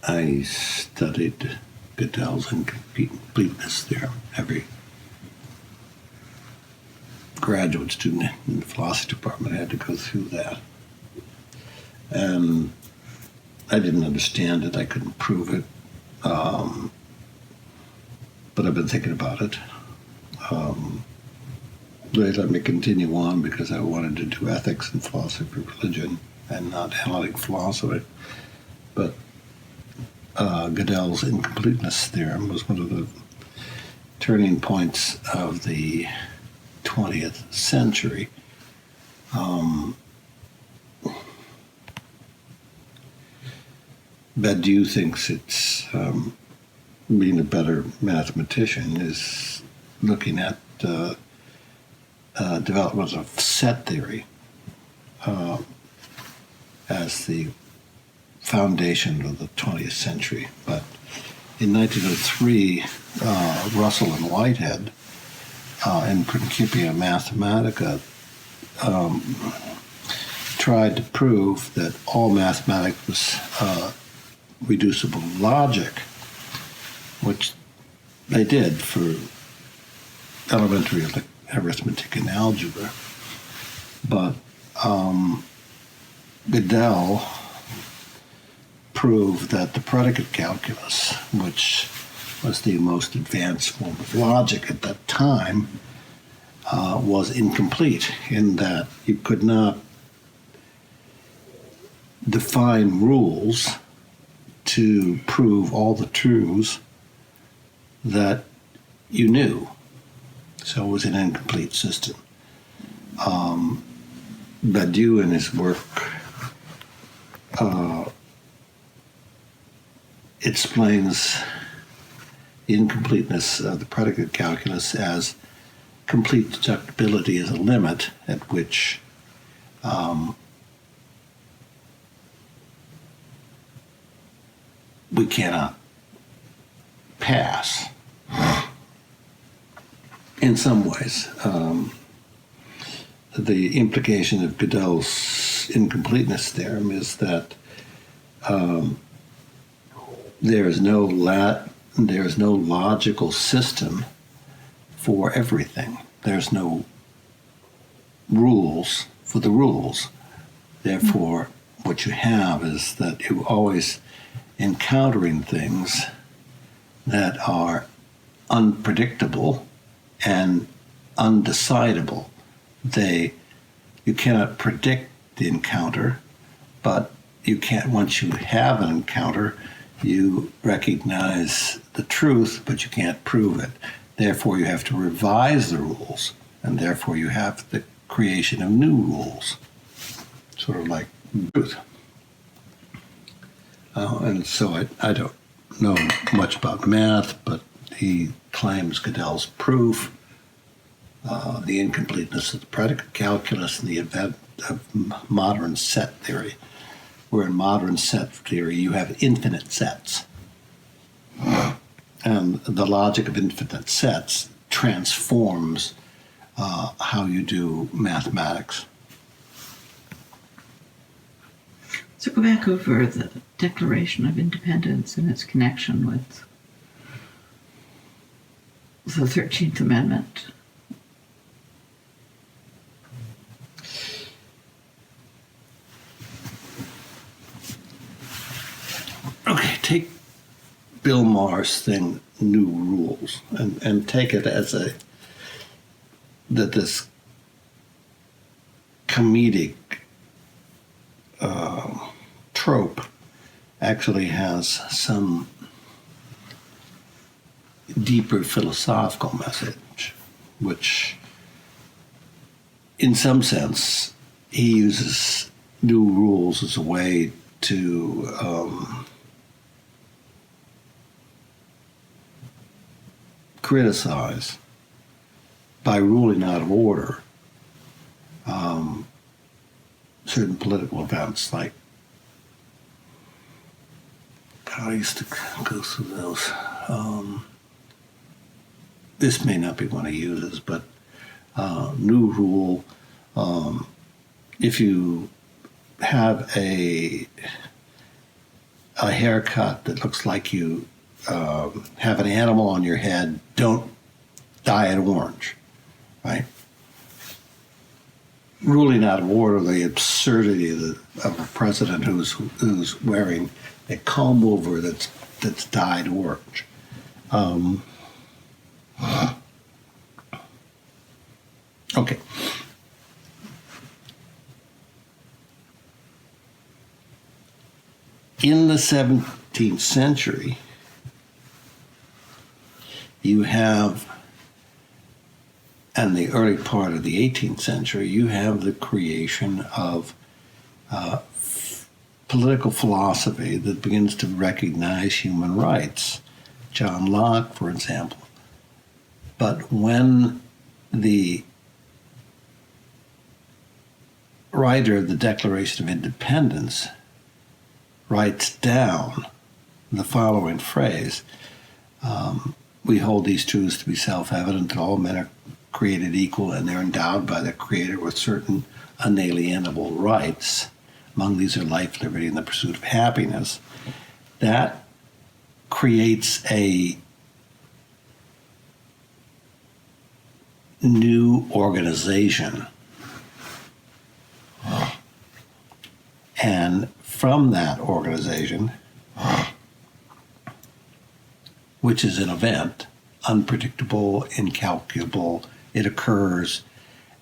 I studied Gödel's Incompleteness theorem. Every graduate student in the philosophy department had to go through that. And I didn't understand it. I couldn't prove it. But I've been thinking about it. They let me continue on because I wanted to do ethics and philosophy of religion and not analytic philosophy. But Gödel's Incompleteness theorem was one of the turning points of the 20th century. Badiou thinks it's being a better mathematician is looking at development of set theory as the foundation of the 20th century. But in 1903, Russell and Whitehead in Principia Mathematica tried to prove that all mathematics was reducible to logic, which they did for elementary arithmetic and algebra. But Gödel proved that the predicate calculus, which was the most advanced form of logic at that time, was incomplete in that you could not define rules to prove all the truths that you knew. So it was an incomplete system. Badiou in his work explains the incompleteness of the predicate calculus as complete deductibility as a limit at which we cannot pass. In some ways, the implication of Gödel's incompleteness theorem is that there is no logical system for everything. There's no rules for the rules. Therefore, what you have is that you're always encountering things that are unpredictable and undecidable. You cannot predict the encounter, but you can't. Once you have an encounter, you recognize the truth, but you can't prove it. Therefore, you have to revise the rules, and therefore you have the creation of new rules, sort of like truth. And so I don't know much about math, but he claims Gödel's proof, the incompleteness of the predicate calculus, and the event of modern set theory, where in modern set theory you have infinite sets. And the logic of infinite sets transforms how you do mathematics. So go back over the Declaration of Independence and its connection with the 13th Amendment. Okay, take Bill Maher's thing, new rules, and take it as that this comedic trope actually has some deeper philosophical message, which in some sense he uses new rules as a way to criticize by ruling out of order certain political events. Like, I used to go through those. This may not be one he uses, but new rule, if you have a a haircut that looks like you have an animal on your head, don't dye it orange, right? Ruling out of order the absurdity of a president who's wearing a comb over that's dyed orange. Okay. In the 17th century, you have, and the early part of the 18th century, you have the creation of political philosophy that begins to recognize human rights. John Locke, for example. But when the writer of the Declaration of Independence writes down the following phrase, we hold these truths to be self-evident that all men are created equal and they're endowed by the Creator with certain unalienable rights. Among these are life, liberty, and the pursuit of happiness. That creates a new organization. And from that organization, which is an event, unpredictable, incalculable, it occurs,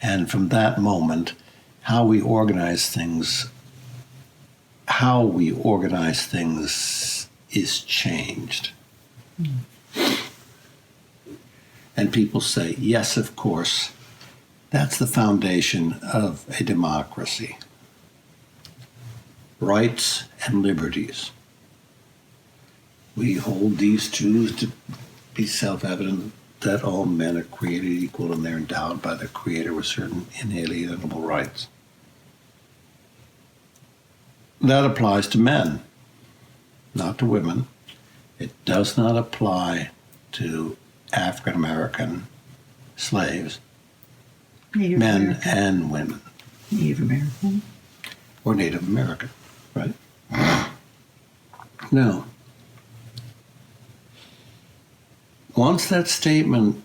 and from that moment, how we organize things is changed. And people say, yes, of course, that's the foundation of a democracy. Rights and liberties. We hold these truths to be self-evident that all men are created equal and they're endowed by the Creator with certain inalienable rights. That applies to men, not to women. It does not apply to African American slaves, Native men American. and women. Native American. Or Native American, right? Now, once that statement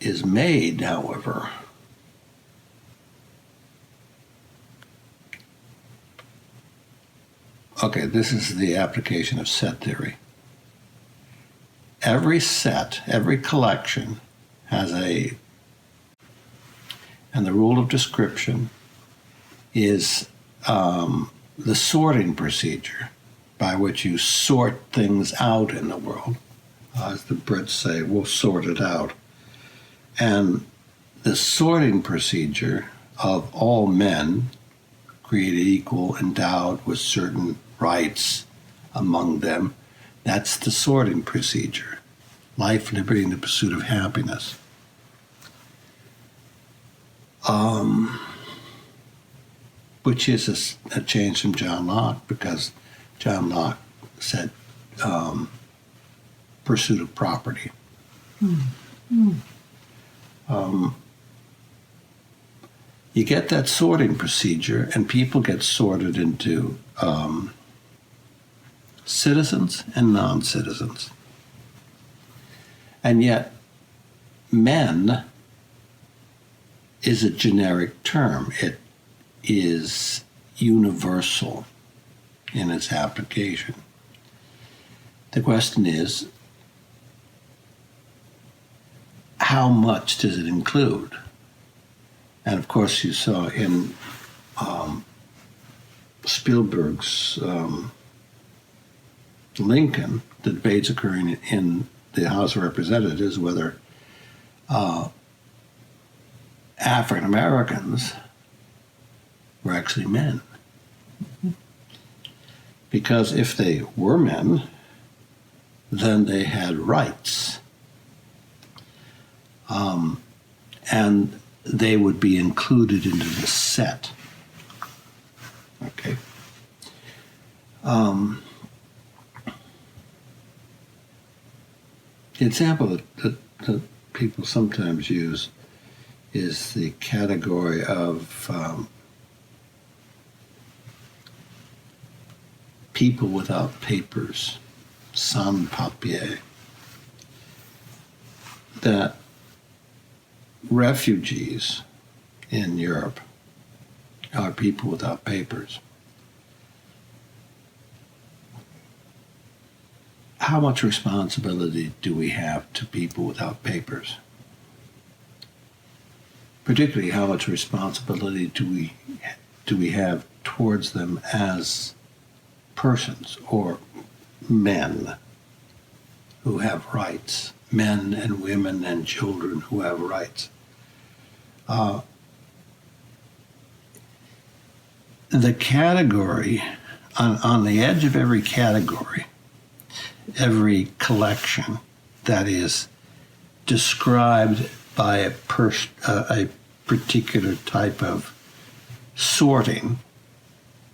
is made, however, okay, this is the application of set theory. Every set, every collection has and the rule of description is the sorting procedure by which you sort things out in the world. As the Brits say, we'll sort it out. And the sorting procedure of all men created equal, endowed with certain rights among them, that's the sorting procedure. Life, liberty, and the pursuit of happiness. Which is a change from John Locke, because John Locke said pursuit of property. You get that sorting procedure, and people get sorted into citizens and non-citizens. And yet, men is a generic term. It is universal in its application. The question is, how much does it include? And of course, you saw in Spielberg's Lincoln, the debates occurring in the House of Representatives, whether African Americans were actually men. Because if they were men, then they had rights. And they would be included into the set. Okay. The example that people sometimes use is the category of people without papers, sans papier, that refugees in Europe are people without papers. How much responsibility do we have to people without papers? Particularly, how much responsibility do we have towards them as persons or men who have rights, men and women and children who have rights? The category, on the edge of every category, every collection that is described by a particular type of sorting,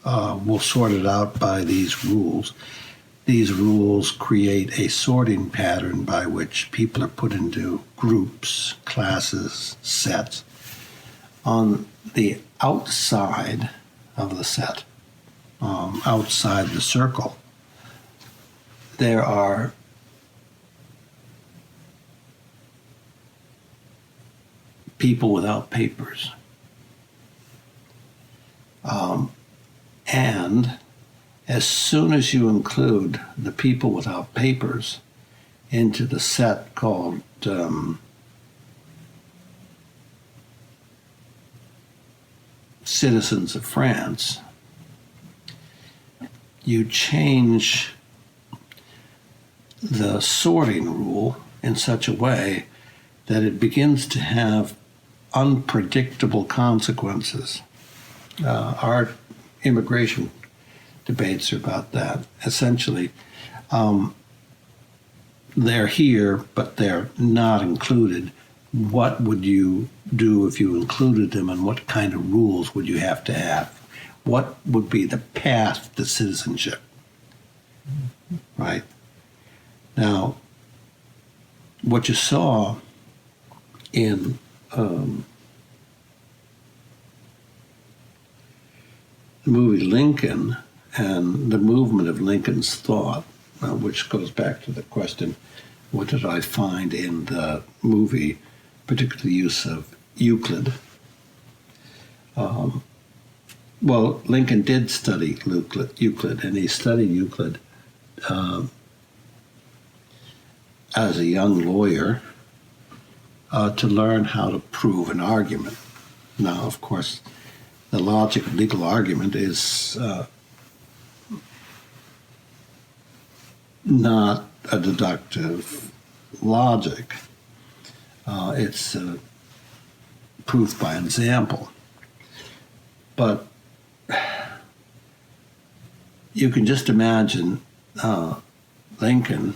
we'll sort it out by these rules. These rules create a sorting pattern by which people are put into groups, classes, sets. On the outside of the set, outside the circle, there are people without papers. And as soon as you include the people without papers into the set called Citizens of France, you change the sorting rule in such a way that it begins to have unpredictable consequences. Our immigration debates are about that. Essentially, they're here, but they're not included. What would you do if you included them, and what kind of rules would you have to have? What would be the path to citizenship? Right? Now, what you saw in the movie Lincoln and the movement of Lincoln's thought, which goes back to the question, what did I find in the movie, particularly the use of Euclid? Well, Lincoln did study Euclid, and he studied Euclid as a young lawyer to learn how to prove an argument. Now, of course, the logic of legal argument is not a deductive logic. It's proof by example. But you can just imagine Lincoln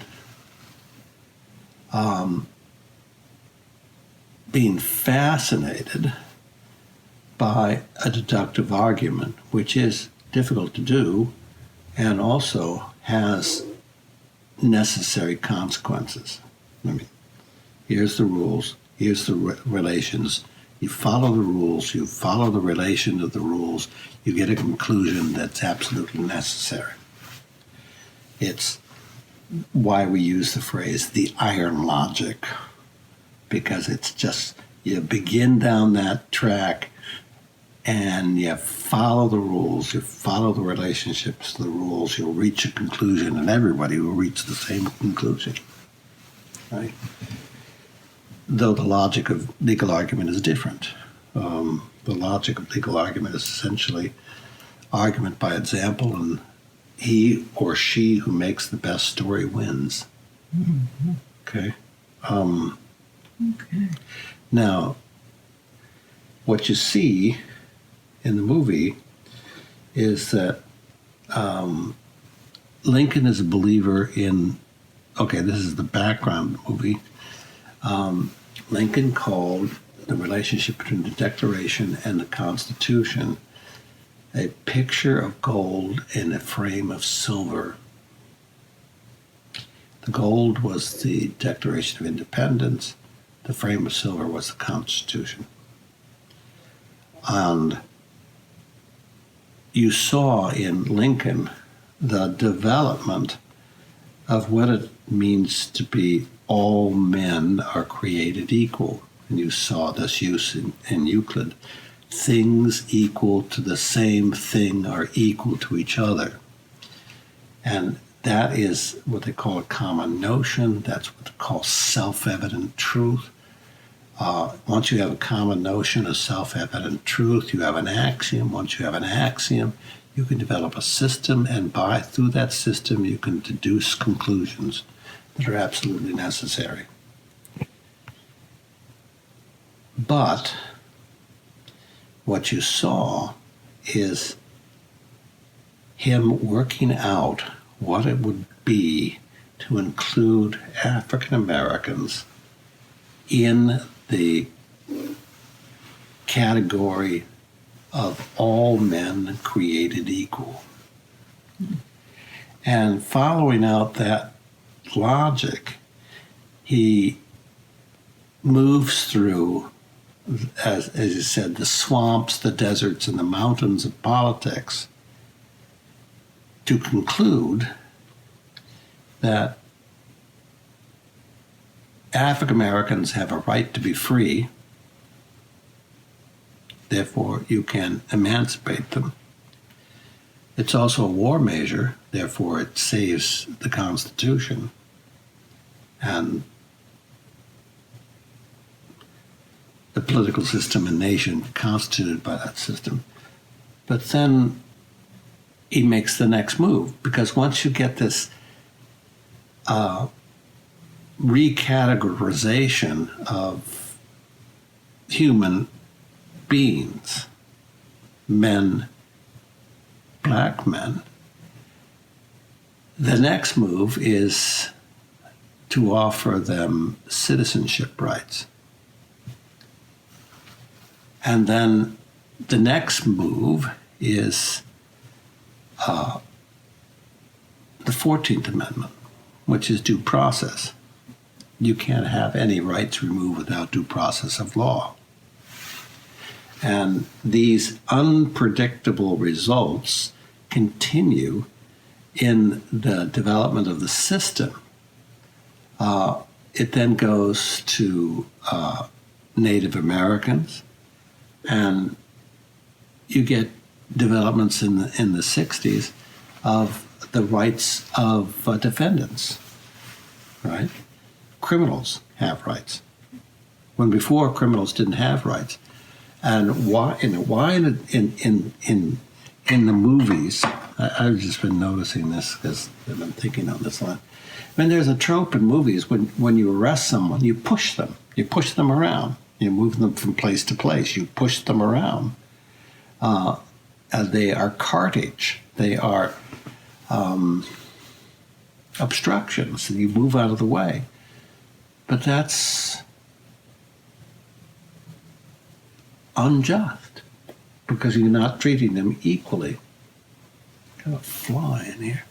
being fascinated by a deductive argument, which is difficult to do and also has necessary consequences. I mean, here's the rules, here's the relations. You follow the rules, you follow the relation of the rules, you get a conclusion that's absolutely necessary. It's why we use the phrase the iron logic, because it's just, you begin down that track and you follow the rules, you follow the relationships to the rules, you'll reach a conclusion, and everybody will reach the same conclusion, right? Though the logic of legal argument is different. The logic of legal argument is essentially argument by example, and he or she who makes the best story wins. Mm-hmm. Okay? Okay. Now, what you see in the movie is that Lincoln is a believer in, okay, this is the background of the movie. Lincoln called the relationship between the Declaration and the Constitution a picture of gold in a frame of silver. The gold was the Declaration of Independence. The frame of silver was the Constitution. And you saw in Lincoln the development of what it means to be all men are created equal. And you saw this use in Euclid. Things equal to the same thing are equal to each other. And that is what they call a common notion. That's what they call self-evident truth. Once you have a common notion of self-evident truth, you have an axiom. Once you have an axiom, you can develop a system, and through that system, you can deduce conclusions that are absolutely necessary. But what you saw is him working out what it would be to include African Americans in the category of all men created equal. And following out that logic, he moves through, as you said, the swamps, the deserts, and the mountains of politics to conclude that African Americans have a right to be free, therefore you can emancipate them. It's also a war measure, therefore it saves the Constitution and the political system and nation constituted by that system. But then he makes the next move, because once you get this recategorization of human beings, men, black men, the next move is to offer them citizenship rights. And then the next move is the 14th Amendment, which is due process. You can't have any rights removed without due process of law. And these unpredictable results continue in the development of the system. It then goes to Native Americans, and you get developments in the 60s of the rights of defendants, right? Criminals have rights, when before criminals didn't have rights. And why in the movies, I've just been noticing this because I've been thinking on this line. I mean, there's a trope in movies when you arrest someone, you push them around, you move them from place to place, you push them around. They are cartage, they are obstructions, and you move out of the way. But that's unjust, because you're not treating them equally. Got a fly in here.